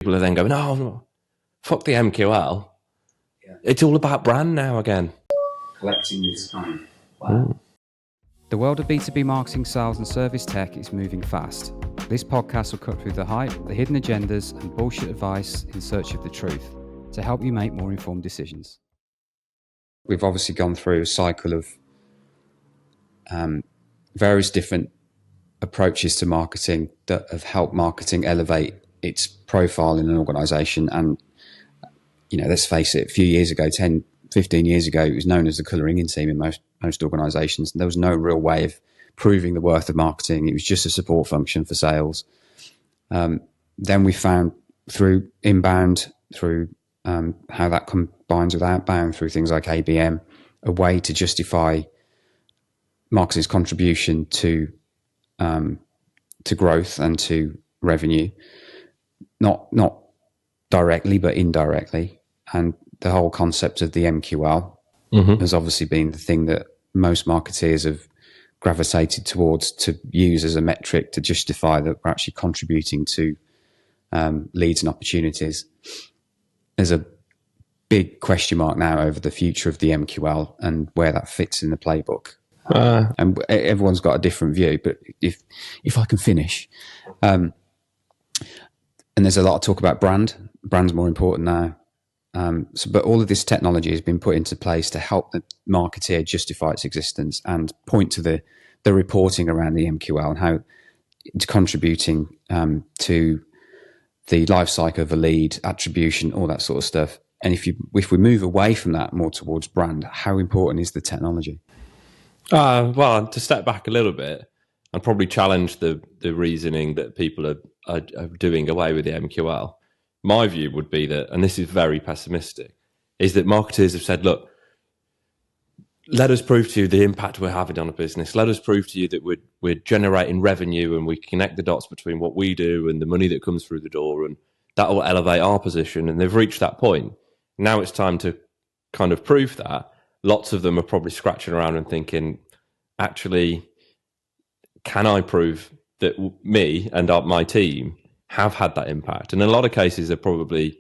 People are then going, oh, fuck the MQL. Yeah. It's all about brand now again. Collecting this time. Wow. The world of B2B marketing, sales and service tech is moving fast. This podcast will cut through the hype, the hidden agendas and bullshit advice in search of the truth to help you make more informed decisions. We've obviously gone through a cycle of various different approaches to marketing that have helped marketing elevate its profile in an organization. And, you know, let's face it, a few years ago, 10, 15 years ago, it was known as the colour ringing team in most organizations. There was no real way of proving the worth of marketing. It was just a support function for sales. Then we found through inbound, through how that combines with outbound, through things like ABM, a way to justify marketing's contribution to growth and to revenue, not directly but indirectly. And the whole concept of the MQL has obviously been the thing that most marketeers have gravitated towards to use as a metric to justify that we're actually contributing to leads and opportunities. There's a big question mark now over the future of the MQL and where that fits in the playbook. And everyone's got a different view, but if I can finish, and there's a lot of talk about brand's more important now. But all of this technology has been put into place to help the marketeer justify its existence and point to the reporting around the MQL and how it's contributing to the life cycle of a lead, attribution, all that sort of stuff. And if we move away from that more towards brand, how important is the technology? Well, to step back a little bit, I'd probably challenge the reasoning that people are doing away with the MQL. My view would be that, and this is very pessimistic, is that marketers have said, look, let us prove to you the impact we're having on a business. Let us prove to you that we're generating revenue and we connect the dots between what we do and the money that comes through the door, and that will elevate our position. And they've reached that point. Now it's time to kind of prove that. Lots of them are probably scratching around and thinking, actually, can I prove that me and my team have had that impact? And in a lot of cases, they're probably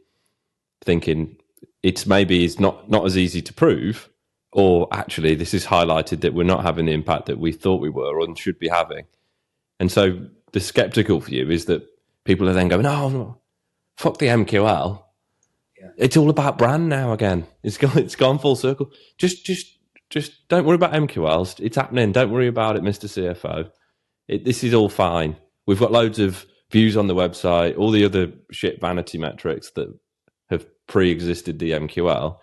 thinking it's not as easy to prove, or actually this is highlighted that we're not having the impact that we thought we were or should be having. And so the skeptical view is that people are then going, oh, fuck the MQL. Yeah. It's all about brand now again. It's gone full circle. Just don't worry about MQLs. It's happening. Don't worry about it, Mr. CFO. This is all fine. We've got loads of views on the website, all the other shit vanity metrics that have pre-existed the MQL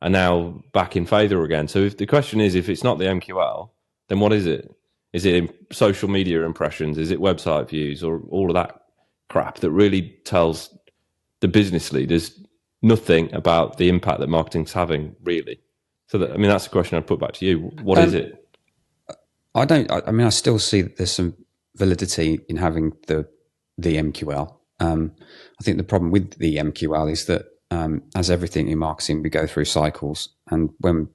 are now back in favour again. So if the question is, if it's not the MQL, then what is it? Is it social media impressions? Is it website views, or all of that crap that really tells the business leaders nothing about the impact that marketing's having, really? So that's the question I'd put back to you. What is it? I still see that there's some validity in having the MQL. I think the problem with the MQL is that, as everything in marketing, we go through cycles. And when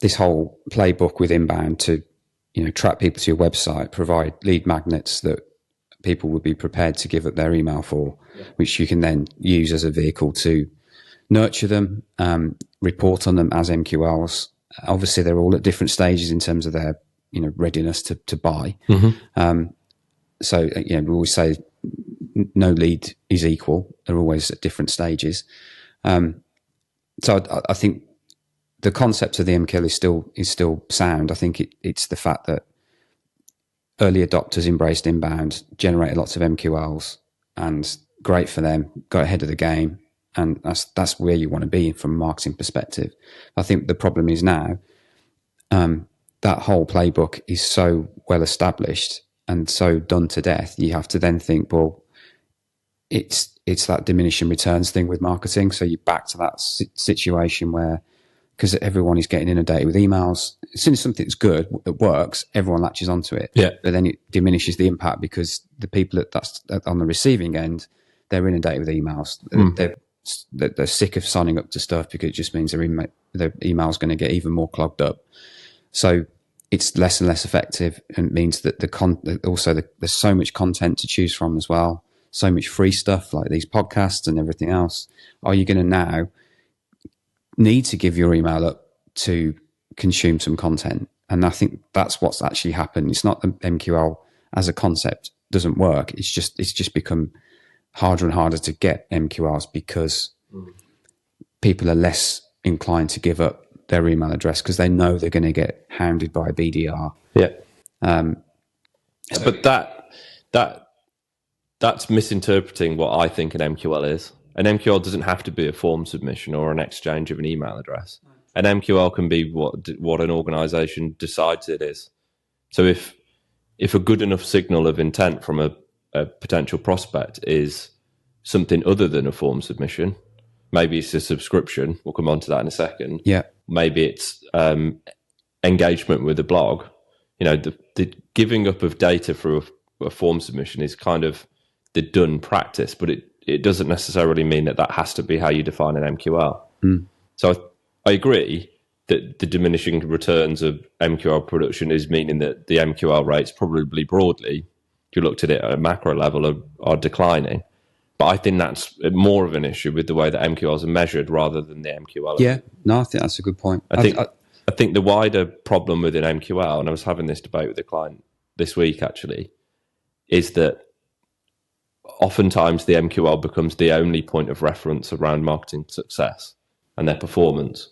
this whole playbook with inbound to, track people to your website, provide lead magnets that people would be prepared to give up their email for, which you can then use as a vehicle to nurture them, report on them as MQLs. Obviously, they're all at different stages in terms of their, readiness to buy. Mm-hmm. So, we always say no lead is equal. They're always at different stages. So I think the concept of the MQL is still sound. I think it's the fact that early adopters embraced inbound, generated lots of MQLs, and great for them, got ahead of the game. And that's where you want to be from a marketing perspective. I think the problem is now that whole playbook is so well established and so done to death. You have to then think, well, it's that diminishing returns thing with marketing. So you're back to that situation where, because everyone is getting inundated with emails, as soon as something's good that works, everyone latches onto it. Yeah. But then it diminishes the impact because the people that's on the receiving end, they're inundated with emails. They're sick of signing up to stuff because it just means their email's going to get even more clogged up. So it's less and less effective, and it means that also there's so much content to choose from as well. so much free stuff like these podcasts and everything else. Are you going to now need to give your email up to consume some content? And I think that's what's actually happened. It's not the MQL as a concept doesn't work. It's just become harder and harder to get MQLs because people are less inclined to give up their email address because they know they're going to get hounded by a BDR. Yeah. But that's misinterpreting what I think an MQL is. An MQL doesn't have to be a form submission or an exchange of an email address. An MQL can be what an organisation decides it is. So if a good enough signal of intent from a potential prospect is something other than a form submission, maybe it's a subscription. We'll come on to that in a second. Yeah. Maybe it's engagement with a blog. You know, the giving up of data through a form submission is kind of the done practice, but it doesn't necessarily mean that has to be how you define an MQL. So I agree that the diminishing returns of MQL production is meaning that the MQL rates probably broadly, if you looked at it at a macro level, are declining. But I think that's more of an issue with the way that MQLs are measured rather than the MQL. Yeah, no, I think that's a good point. I think the wider problem with an MQL, and I was having this debate with a client this week actually, is that oftentimes the MQL becomes the only point of reference around marketing success and their performance.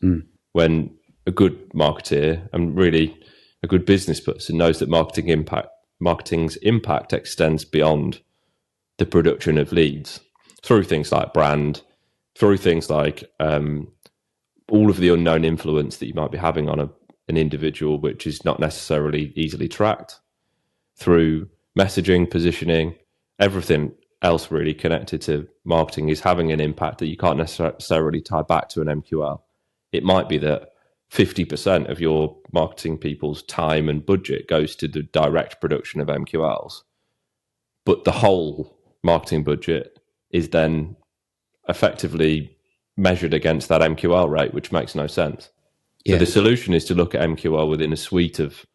When a good marketeer and really a good business person knows that marketing's impact extends beyond the production of leads through things like brand, through things like all of the unknown influence that you might be having on an individual, which is not necessarily easily tracked, through messaging, positioning, everything else really connected to marketing is having an impact that you can't necessarily tie back to an MQL. It might be that 50% of your marketing people's time and budget goes to the direct production of MQLs, but the whole marketing budget is then effectively measured against that MQL rate, which makes no sense. Yeah. So the solution is to look at MQL within a suite of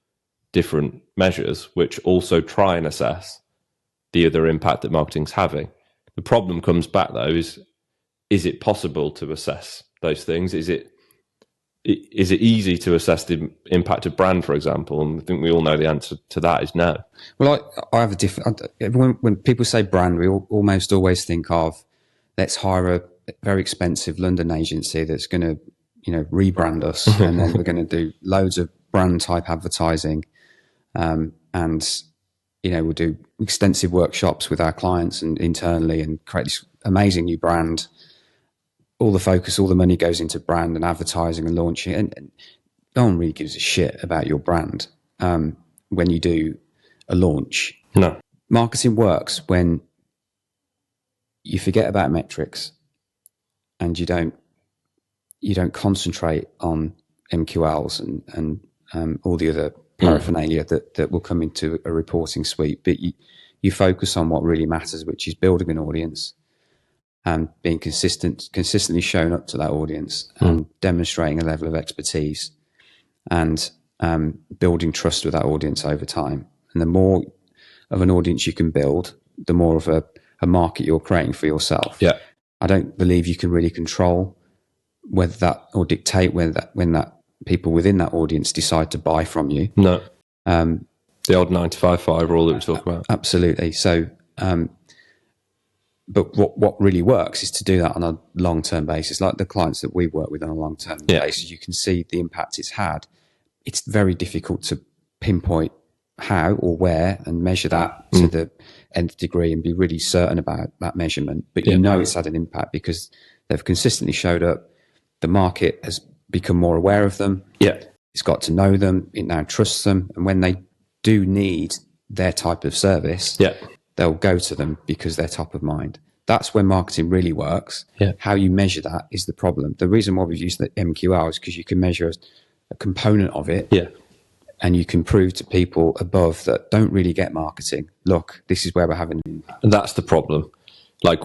different measures, which also try and assess the other impact that marketing's having. The problem comes back though, is it possible to assess those things? Is it easy to assess the impact of brand, for example? And I think we all know the answer to that is no. Well, I have a different. When people say brand, we almost always think of let's hire a very expensive London agency that's going to, rebrand us, and then we're going to do loads of brand type advertising, and we'll do extensive workshops with our clients and internally, and create this amazing new brand. All the focus, all the money goes into brand and advertising and launching, and no one really gives a shit about your brand when you do a launch. No. Marketing works when you forget about metrics and you don't concentrate on MQLs and all the other paraphernalia that will come into a reporting suite, but you focus on what really matters, which is building an audience and being consistently shown up to that audience and demonstrating a level of expertise and building trust with that audience over time. And the more of an audience you can build, the more of a market you're creating for yourself. Yeah. I don't believe you can really control whether that or dictate when that people within that audience decide to buy from you. No. The old 95-5 rule that we talk about. Absolutely. So, but what really works is to do that on a long-term basis. Like the clients that we work with on a long-term basis, you can see the impact it's had. It's very difficult to pinpoint how or where and measure that to the nth degree and be really certain about that measurement. But you know it's had an impact because they've consistently showed up. The market has become more aware of them. Yeah. It's got to know them. It now trusts them. And when they do need their type of service, they'll go to them because they're top of mind. That's when marketing really works. Yeah. How you measure that is the problem. The reason why we've used the MQL is because you can measure a component of it. Yeah. And you can prove to people above that don't really get marketing, look, this is where we're having an impact. And that's the problem. Like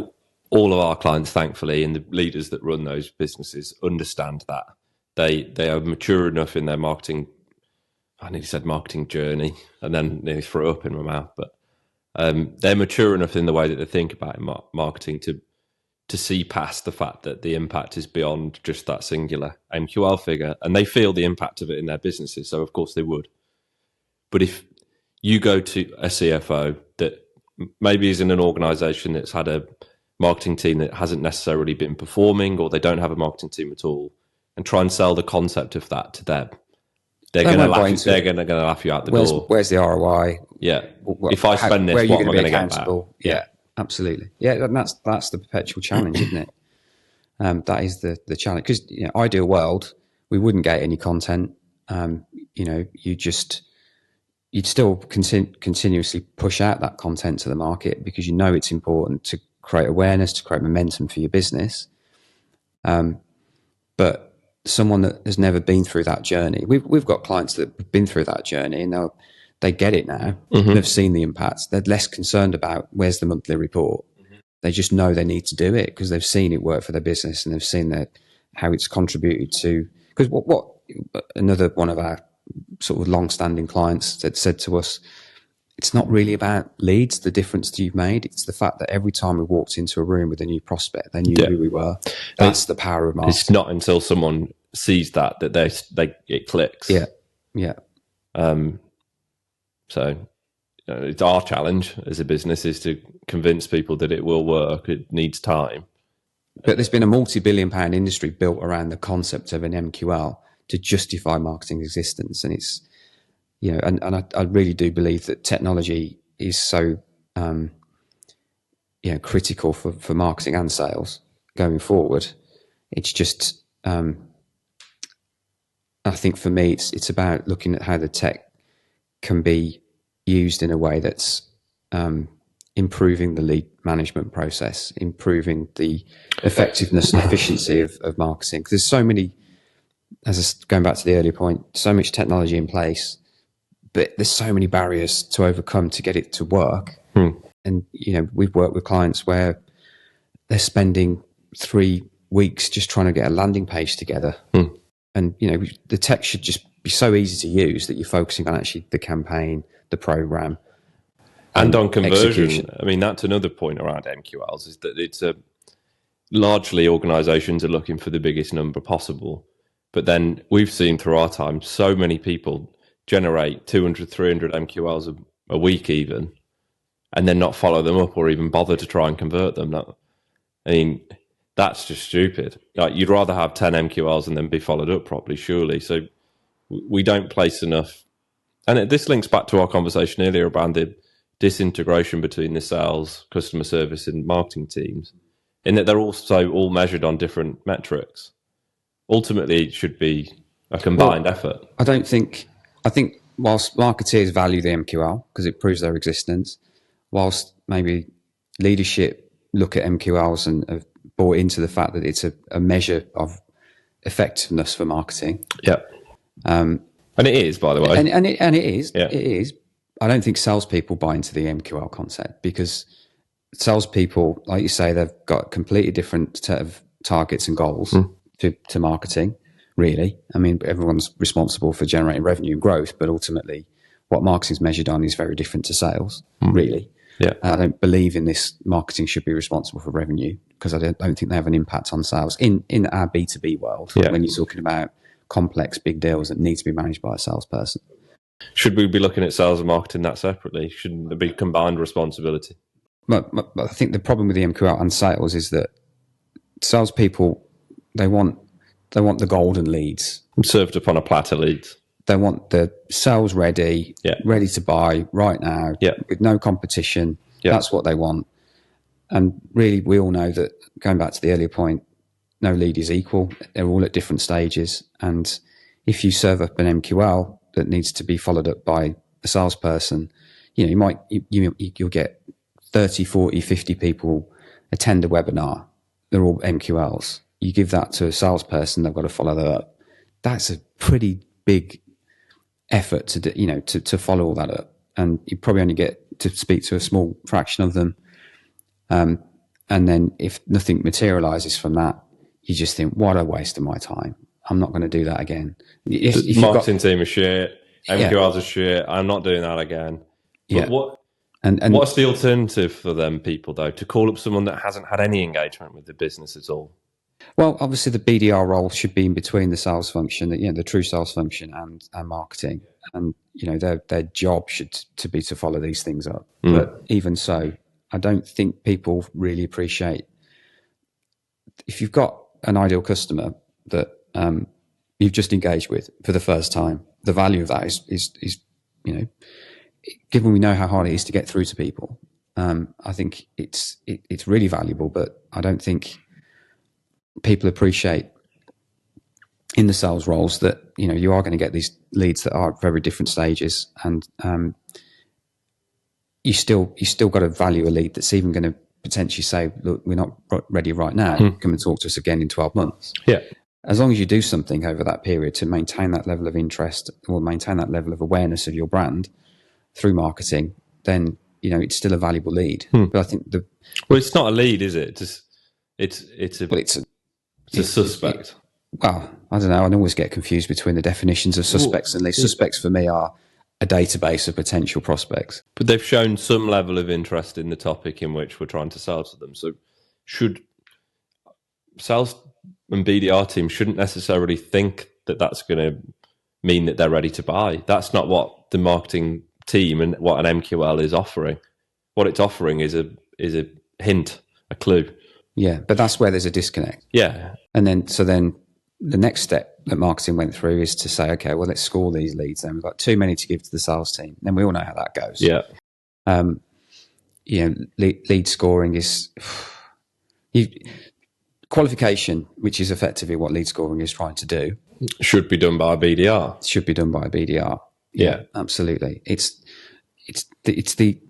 all of our clients, thankfully, and the leaders that run those businesses understand that. They are mature enough in their marketing, I nearly said marketing journey, and then nearly threw up in my mouth, but they're mature enough in the way that they think about marketing to see past the fact that the impact is beyond just that singular MQL figure, and they feel the impact of it in their businesses. So of course they would. But if you go to a CFO that maybe is in an organization that's had a marketing team that hasn't necessarily been performing, or they don't have a marketing team at all, and try and sell the concept of that to them, they're going to laugh. They're going to laugh you out the door. Where's the ROI? Yeah. If I spend this, what am I going to get back? Yeah, absolutely. Yeah, and that's the perpetual challenge, isn't it? That is the challenge. Because ideal world, we wouldn't get any content. You'd still continuously push out that content to the market because it's important to create awareness, to create momentum for your business. But someone that has never been through that journey, we've got clients that have been through that journey and they get it now. Mm-hmm. They've seen the impacts. They're less concerned about where's the monthly report. Mm-hmm. They just know they need to do it because they've seen it work for their business and they've seen how it's contributed to. Because what another one of our sort of long-standing clients that said to us, it's not really about leads, the difference that you've made. It's the fact that every time we walked into a room with a new prospect, they knew who we were. That's the power of marketing. It's not until someone sees that it clicks. Yeah. So it's our challenge as a business is to convince people that it will work. It needs time. But there's been a multi-billion-pound industry built around the concept of an MQL to justify marketing's existence, and it's and I really do believe that technology is so critical for marketing and sales going forward. It's just I think for me it's about looking at how the tech can be used in a way that's improving the lead management process, improving the effectiveness and efficiency of marketing. Because there's so many, going back to the earlier point, so much technology in place, but there's so many barriers to overcome to get it to work. And we've worked with clients where they're spending 3 weeks just trying to get a landing page together. And the tech should just be so easy to use that you're focusing on actually the campaign, the program, and on conversion. Execution. I mean, that's another point around MQLs is that it's largely organizations are looking for the biggest number possible. But then we've seen through our time, so many people generate 200, 300 MQLs a week even, and then not follow them up or even bother to try and convert them. That's just stupid. Like, you'd rather have 10 MQLs and then be followed up properly, surely. So we don't place enough. And this links back to our conversation earlier about the disintegration between the sales, customer service and marketing teams, in that they're also all measured on different metrics. Ultimately, it should be a combined effort. I think whilst marketeers value the MQL because it proves their existence, whilst maybe leadership look at MQLs and have bought into the fact that it's a measure of effectiveness for marketing. Yeah. And it is, by the way. And it is. Yeah. It is. I don't think salespeople buy into the MQL concept because salespeople, like you say, they've got a completely different set of targets and goals to marketing, really. I mean, everyone's responsible for generating revenue and growth, but ultimately what marketing's measured on is very different to sales, really. Yeah. I don't believe in this marketing should be responsible for revenue because I don't think they have an impact on sales in our B2B world when you're talking about complex big deals that need to be managed by a salesperson. Should we be looking at sales and marketing that separately? Shouldn't there be combined responsibility? But I think the problem with the MQL and sales is that salespeople, they want the golden leads. Served upon a platter leads. They want the sales ready, ready to buy right now, with no competition. Yeah. That's what they want. And really, we all know that, going back to the earlier point, no lead is equal. They're all at different stages. And if you serve up an MQL that needs to be followed up by a salesperson, you'll get 30, 40, 50 people attend a webinar. They're all MQLs. You give that to a salesperson, they've got to follow that up. That's a pretty big effort to follow all that up. And you probably only get to speak to a small fraction of them. And then if nothing materializes from that, you just think, what a waste of my time. I'm not going to do that again. If marketing team is shit, MQLs are shit, I'm not doing that again. But And what's the alternative for them people, though, to call up someone that hasn't had any engagement with the business at all? Well, obviously the BDR role should be in between the sales function, the true sales function and marketing. And, their job should to be to follow these things up. But even so, I don't think people really appreciate, if you've got an ideal customer that you've just engaged with for the first time, the value of that is given we know how hard it is to get through to people, I think it's really valuable. But I don't think people appreciate in the sales roles that you are going to get these leads that are at very different stages, and you still got to value a lead that's even going to potentially say, look, we're not ready right now, come and talk to us again in 12 months. Yeah. As long as you do something over that period to maintain that level of interest or maintain that level of awareness of your brand through marketing, then it's still a valuable lead. But I think it's not a lead, is it? It's a suspect. Well, I don't know. I always get confused between the definitions of suspects and leads. Suspects for me are a database of potential prospects. But they've shown some level of interest in the topic in which we're trying to sell to them. So should sales and BDR teams shouldn't necessarily think that that's going to mean that they're ready to buy. That's not what the marketing team and what an MQL is offering. What it's offering is a hint, a clue. Yeah, but that's where there's a disconnect. Yeah. And then the next step that marketing went through is to say, okay, well, let's score these leads. Then we've got too many to give to the sales team. Then we all know how that goes. Yeah. Lead scoring is qualification, which is effectively what lead scoring is trying to do. Should be done by a BDR. Should be done by a BDR. Yeah, absolutely. It's the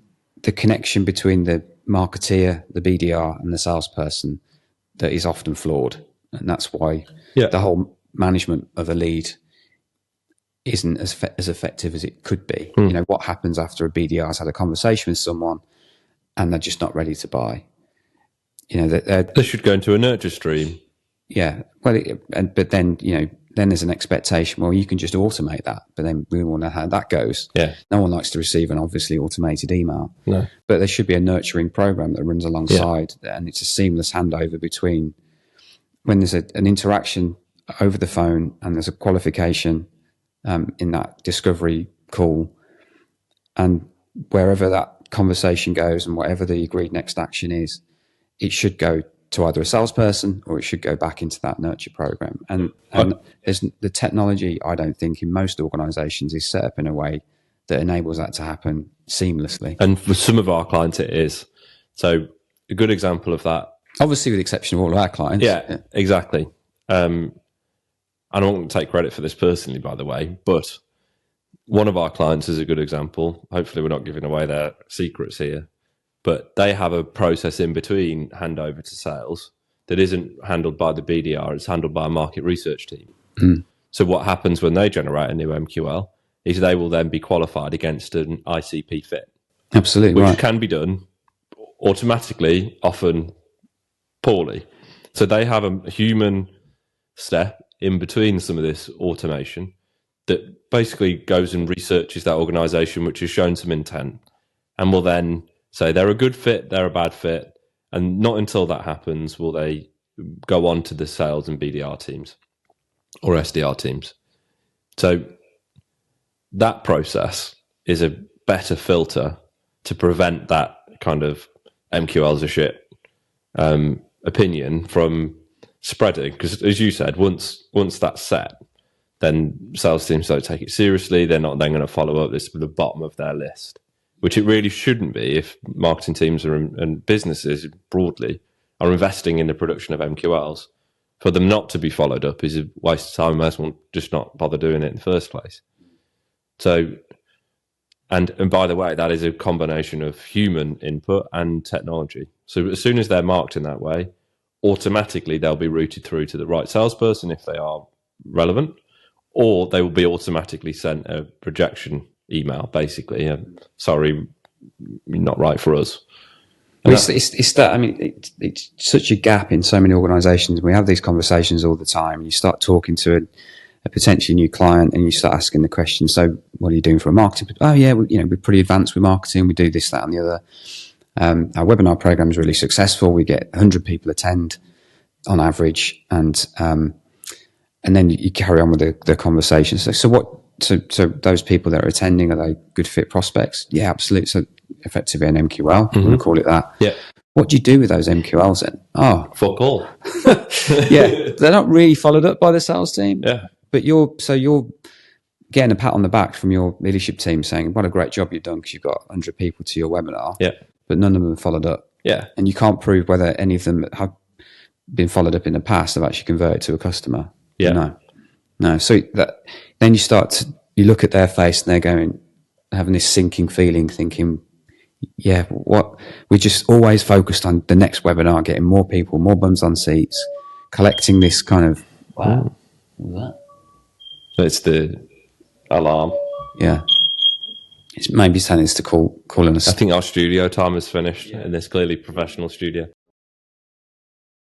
connection between the marketeer, the BDR, and the salesperson that is often flawed, and that's why the whole management of a lead isn't as effective as it could be. What happens after a BDR has had a conversation with someone and they're just not ready to buy? They should go into a nurture stream. Yeah, well, but then then there's an expectation. Well, you can just automate that, but then we all know how that goes. Yeah, no one likes to receive an obviously automated email. No, but there should be a nurturing program that runs alongside, and it's a seamless handover between when there's an interaction over the phone and there's a qualification in that discovery call, and wherever that conversation goes and whatever the agreed next action is, it should go to either a salesperson or it should go back into that nurture program. And there's the technology, I don't think, in most organizations is set up in a way that enables that to happen seamlessly. And for some of our clients, it is. So a good example of that. Obviously, with the exception of all of our clients. Yeah. Exactly. I don't take credit for this personally, by the way, but one of our clients is a good example. Hopefully we're not giving away their secrets here. But they have a process in between handover to sales that isn't handled by the BDR, it's handled by a market research team. So what happens when they generate a new MQL is they will then be qualified against an ICP fit. Absolutely. Which can be done automatically, often poorly. So they have a human step in between some of this automation that basically goes and researches that organization which has shown some intent and will then say they're a good fit, they're a bad fit, and not until that happens will they go on to the sales and BDR teams or SDR teams. So that process is a better filter to prevent that kind of MQLs are shit opinion from spreading. Because as you said, once that's set, then sales teams don't take it seriously. They're not then going to follow up. This to the bottom of their list, which it really shouldn't be if marketing teams and businesses broadly are investing in the production of MQLs. For them not to be followed up is a waste of time. Might as well just not bother doing it in the first place. So, and by the way, that is a combination of human input and technology. So as soon as they're marked in that way, automatically they'll be routed through to the right salesperson if they are relevant, or they will be automatically sent a rejection email, basically. Sorry, you're not right for us. Well, it's that. I mean, it's such a gap in so many organisations. We have these conversations all the time. You start talking to a potentially new client, and you start asking the question, so what are you doing for a marketing? Oh yeah, we're pretty advanced with marketing. We do this, that, and the other. Our webinar program is really successful. We get 100 people attend on average, and then you carry on with the conversation. So those people that are attending, are they good fit prospects? Yeah, absolutely. So effectively an MQL, I'm going to call it that. Yeah. What do you do with those MQLs then? Oh, Fuck all. yeah, they're not really followed up by the sales team. Yeah. But you're getting a pat on the back from your leadership team saying, what a great job you've done because you've got 100 people to your webinar. Yeah. But none of them have followed up. Yeah. And you can't prove whether any of them have been followed up in the past have actually converted to a customer. Yeah. No. So then you look at their face and they're having this sinking feeling, thinking, yeah, we're just always focused on the next webinar, getting more people, more bums on seats, collecting this kind of, wow. It's the alarm. Yeah. It's maybe telling us to call in I think our studio time is finished in this clearly professional studio.